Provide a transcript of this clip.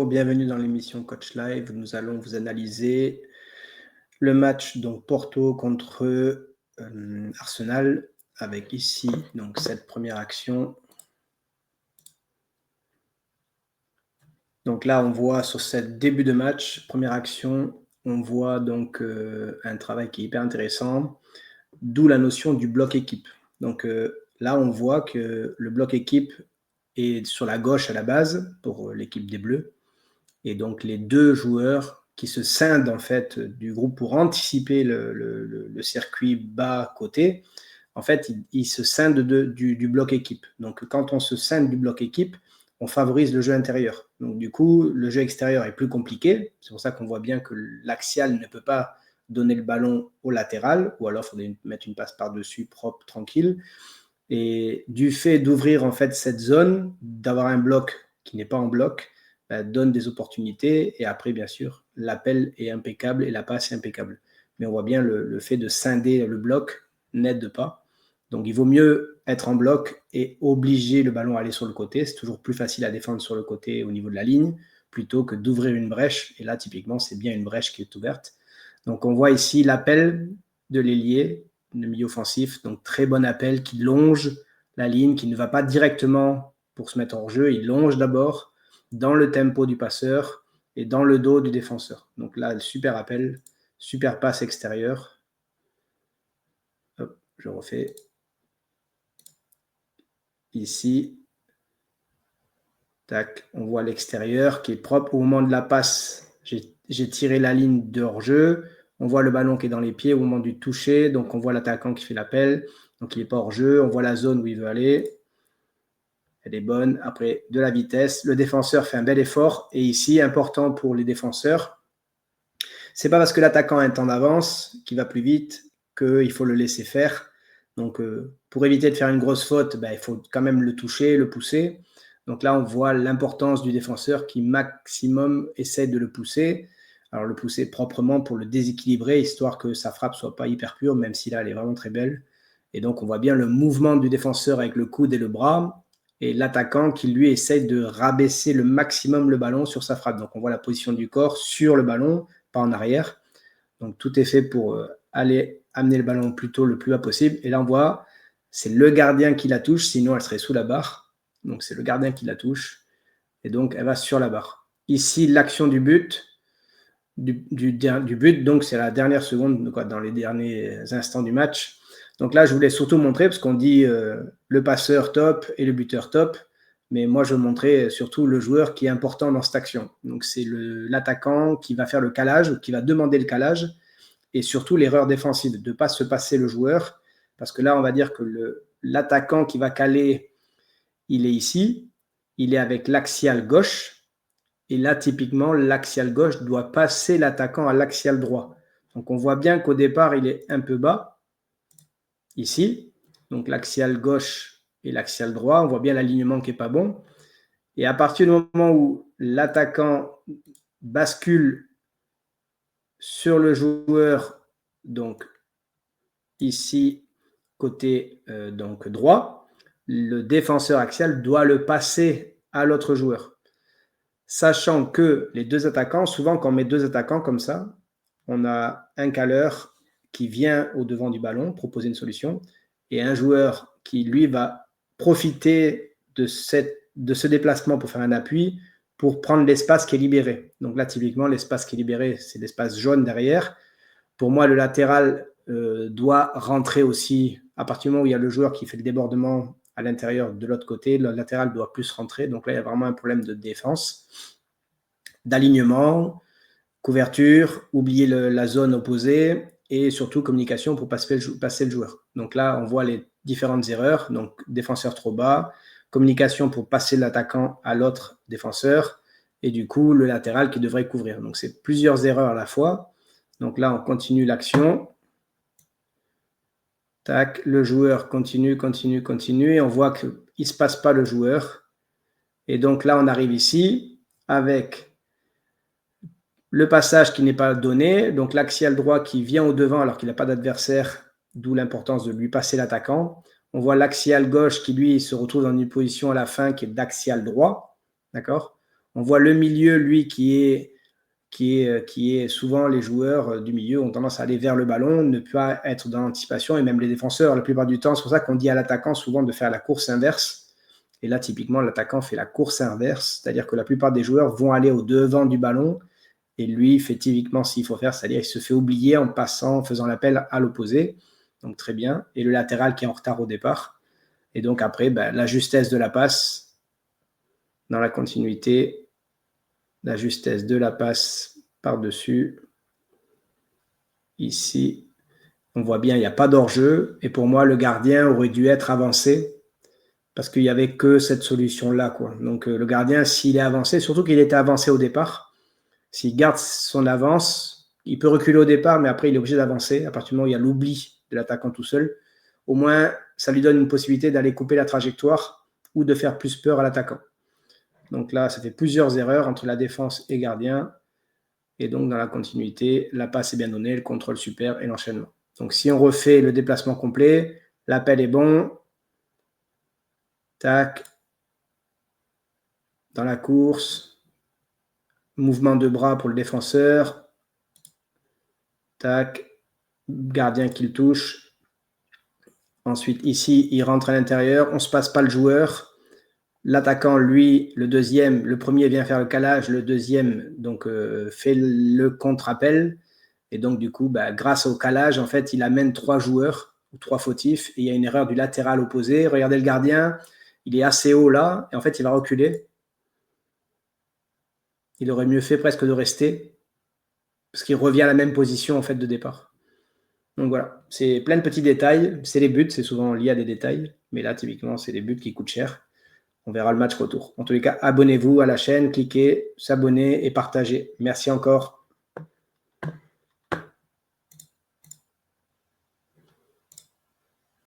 Bonjour, bienvenue dans l'émission Coach Live. Nous allons vous analyser le match donc Porto contre Arsenal avec ici donc cette première action. Donc là, on voit sur ce début de match, première action, on voit donc un travail qui est hyper intéressant, d'où la notion du bloc équipe. Donc là, on voit que le bloc équipe est sur la gauche à la base pour l'équipe des Bleus. Et donc, les deux joueurs qui se scindent en fait du groupe pour anticiper le circuit bas-côté, en fait, ils se scindent du bloc équipe. Donc, quand on se scinde du bloc équipe, on favorise le jeu intérieur. Donc, du coup, le jeu extérieur est plus compliqué. C'est pour ça qu'on voit bien que l'axial ne peut pas donner le ballon au latéral, ou alors il faudrait mettre une passe par-dessus propre, tranquille. Et du fait d'ouvrir en fait cette zone, d'avoir un bloc qui n'est pas en bloc, donne des opportunités. Et après, bien sûr, l'appel est impeccable et la passe est impeccable. Mais on voit bien le fait de scinder le bloc n'aide pas. Donc, il vaut mieux être en bloc et obliger le ballon à aller sur le côté. C'est toujours plus facile à défendre sur le côté au niveau de la ligne plutôt que d'ouvrir une brèche. Et là, typiquement, c'est bien une brèche qui est ouverte. Donc, on voit ici l'appel de l'ailier, le milieu offensif. Donc, très bon appel qui longe la ligne, qui ne va pas directement pour se mettre hors jeu. Il longe d'abord dans le tempo du passeur et dans le dos du défenseur. Donc là, super appel, super passe extérieure. Hop, je refais. Ici, tac, on voit l'extérieur qui est propre. Au moment de la passe, j'ai tiré la ligne de hors-jeu. On voit le ballon qui est dans les pieds au moment du toucher. Donc, on voit l'attaquant qui fait l'appel. Donc, il n'est pas hors-jeu. On voit la zone où il veut aller. Elle est bonne. Après, de la vitesse. Le défenseur fait un bel effort. Et ici, important pour les défenseurs, c'est pas parce que l'attaquant est en avance, qu'il va plus vite, qu'il faut le laisser faire. Donc, pour éviter de faire une grosse faute, il faut quand même le toucher, le pousser. Donc là, on voit l'importance du défenseur qui, maximum, essaie de le pousser. Alors, le pousser proprement pour le déséquilibrer, histoire que sa frappe soit pas hyper pure, même si là, elle est vraiment très belle. Et donc, on voit bien le mouvement du défenseur avec le coude et le bras, et l'attaquant qui, lui, essaie de rabaisser le maximum le ballon sur sa frappe. Donc, on voit la position du corps sur le ballon, pas en arrière. Donc, tout est fait pour aller amener le ballon plutôt le plus bas possible. Et là, on voit, c'est le gardien qui la touche, sinon elle serait sous la barre. Donc, c'est le gardien qui la touche. Et donc, elle va sur la barre. Ici, l'action du but. Du but, donc c'est la dernière seconde, dans les derniers instants du match. Donc là, je voulais surtout montrer, parce qu'on dit le passeur top et le buteur top, mais moi, je montrais surtout le joueur qui est important dans cette action. Donc, c'est l'attaquant qui va faire le calage, qui va demander le calage, et surtout l'erreur défensive, de ne pas se passer le joueur, parce que là, on va dire que l'attaquant qui va caler, il est ici, il est avec l'axial gauche, et là, typiquement, l'axial gauche doit passer l'attaquant à l'axial droit. Donc, on voit bien qu'au départ, il est un peu bas, ici. Donc, l'axial gauche et l'axial droit, on voit bien l'alignement qui n'est pas bon. Et à partir du moment où l'attaquant bascule sur le joueur, donc ici, côté donc droit, le défenseur axial doit le passer à l'autre joueur. Sachant que les deux attaquants, souvent quand on met deux attaquants comme ça, on a un caleur qui vient au devant du ballon, proposer une solution, et un joueur qui, lui, va profiter de ce déplacement pour faire un appui, pour prendre l'espace qui est libéré. Donc là, typiquement, l'espace qui est libéré, c'est l'espace jaune derrière. Pour moi, le latéral doit rentrer aussi, à partir du moment où il y a le joueur qui fait le débordement à l'intérieur de l'autre côté, le latéral doit plus rentrer. Donc là, il y a vraiment un problème de défense, d'alignement, couverture, oublier la zone opposée et surtout communication pour passer le joueur. Donc là, on voit les différentes erreurs. Donc, défenseur trop bas, communication pour passer l'attaquant à l'autre défenseur et du coup, le latéral qui devrait couvrir. Donc, c'est plusieurs erreurs à la fois. Donc là, on continue l'action. Tac, le joueur continue et on voit qu'il ne se passe pas le joueur. Et donc là, on arrive ici avec le passage qui n'est pas donné, donc l'axial droit qui vient au devant alors qu'il n'a pas d'adversaire, d'où l'importance de lui passer l'attaquant. On voit l'axial gauche qui, lui, se retrouve dans une position à la fin qui est d'axial droit. D'accord ? On voit le milieu, lui, qui est souvent les joueurs du milieu ont tendance à aller vers le ballon, ne pas être dans l'anticipation, et même les défenseurs, la plupart du temps, c'est pour ça qu'on dit à l'attaquant souvent de faire la course inverse. Et là, typiquement, l'attaquant fait la course inverse, c'est-à-dire que la plupart des joueurs vont aller au devant du ballon, et lui, il fait typiquement s'il faut faire, c'est-à-dire il se fait oublier en passant, en faisant l'appel à l'opposé. Donc très bien. Et le latéral qui est en retard au départ. Et donc après, la justesse de la passe dans la continuité, la justesse de la passe par-dessus. Ici, on voit bien, il n'y a pas d'hors-jeu. Et pour moi, le gardien aurait dû être avancé parce qu'il n'y avait que cette solution-là, quoi. Donc le gardien, s'il est avancé, surtout qu'il était avancé au départ, s'il garde son avance, il peut reculer au départ, mais après, il est obligé d'avancer. À partir du moment où il y a l'oubli de l'attaquant tout seul, au moins, ça lui donne une possibilité d'aller couper la trajectoire ou de faire plus peur à l'attaquant. Donc là, ça fait plusieurs erreurs entre la défense et gardien. Et donc, dans la continuité, la passe est bien donnée, le contrôle super et l'enchaînement. Donc, si on refait le déplacement complet, l'appel est bon. Tac. Dans la course. Mouvement de bras pour le défenseur. Tac. Gardien qui le touche. Ensuite, ici, il rentre à l'intérieur. On ne se passe pas le joueur. L'attaquant, lui, le premier vient faire le calage, le deuxième donc fait le contre-appel. Et donc, du coup, grâce au calage, en fait, il amène 3 joueurs ou 3 fautifs. Et il y a une erreur du latéral opposé. Regardez le gardien, il est assez haut là. Et en fait, il va reculer. Il aurait mieux fait presque de rester. Parce qu'il revient à la même position, en fait, de départ. Donc voilà, c'est plein de petits détails. C'est les buts, c'est souvent lié à des détails. Mais là, typiquement, c'est des buts qui coûtent cher. On verra le match retour. En tous les cas, abonnez-vous à la chaîne, cliquez, s'abonner et partagez. Merci encore.